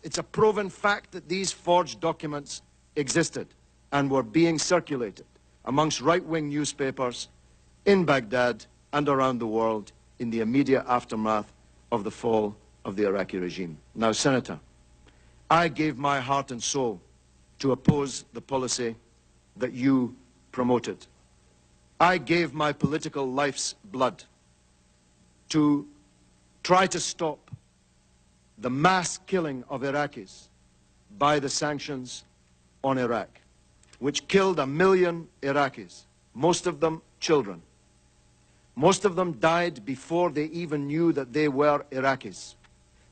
It's a proven fact that these forged documents existed and were being circulated amongst right-wing newspapers in Baghdad and around the world in the immediate aftermath of the fall of the Iraqi regime. Now, Senator, I gave my heart and soul to oppose the policy that you promoted. I gave my political life's blood to try to stop the mass killing of Iraqis by the sanctions on Iraq, which killed 1 million Iraqis, most of them children. Most of them died before they even knew that they were Iraqis,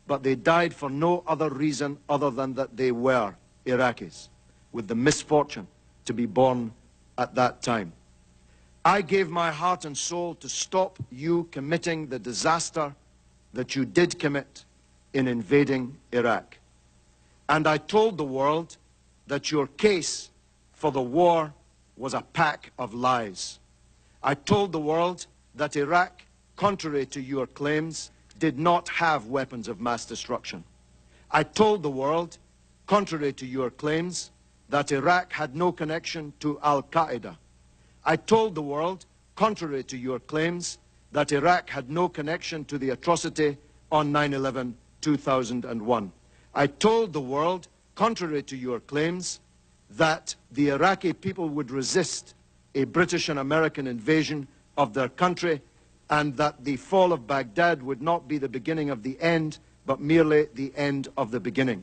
but they died for no other reason other than that they were Iraqis, with the misfortune to be born at that time. I gave my heart and soul to stop you committing the disaster that you did commit in invading Iraq. And I told the world that your case for the war was a pack of lies. I told the world that Iraq, contrary to your claims, did not have weapons of mass destruction. I told the world, contrary to your claims, that Iraq had no connection to Al-Qaeda. I told the world, contrary to your claims, that Iraq had no connection to the atrocity on 9/11/2001. I told the world, contrary to your claims, that the Iraqi people would resist a British and American invasion of their country, and that the fall of Baghdad would not be the beginning of the end, but merely the end of the beginning.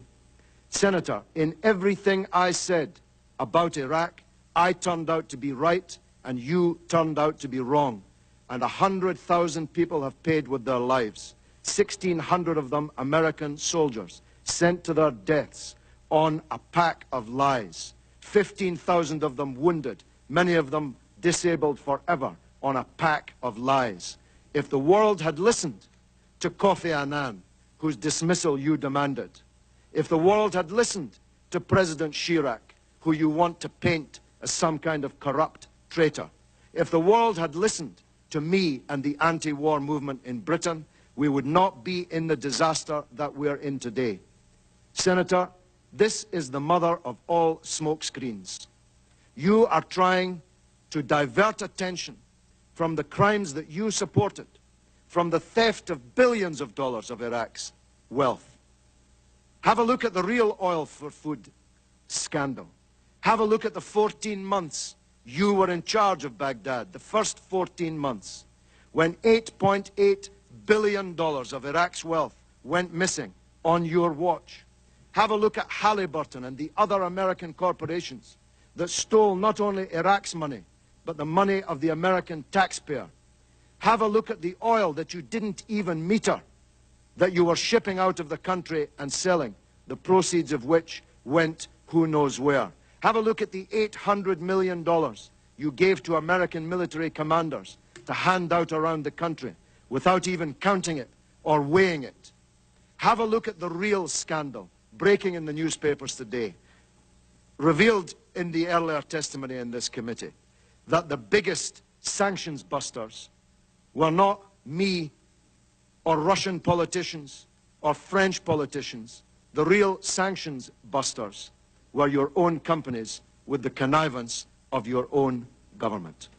Senator, in everything I said about Iraq, I turned out to be right, and you turned out to be wrong. And 100,000 people have paid with their lives, 1,600 of them American soldiers, sent to their deaths on a pack of lies, 15,000 of them wounded, many of them disabled forever, on a pack of lies. If the world had listened to Kofi Annan, whose dismissal you demanded, if the world had listened to President Chirac, who you want to paint as some kind of corrupt traitor, if the world had listened to me and the anti-war movement in Britain, we would not be in the disaster that we're in today. Senator, this is the mother of all smokescreens. You are trying to divert attention from the crimes that you supported, from the theft of billions of dollars of Iraq's wealth. Have a look at the real oil for food scandal. Have a look at the 14 months you were in charge of Baghdad, the first 14 months, when $8.8 billion of Iraq's wealth went missing on your watch. Have a look at Halliburton and the other American corporations that stole not only Iraq's money, but the money of the American taxpayer. Have a look at the oil that you didn't even meter, that you were shipping out of the country and selling, the proceeds of which went who knows where. Have a look at the $800 million you gave to American military commanders to hand out around the country without even counting it or weighing it. Have a look at the real scandal breaking in the newspapers today, revealed in the earlier testimony in this committee, that the biggest sanctions busters were not me or Russian politicians or French politicians. The real sanctions busters were your own companies with the connivance of your own government.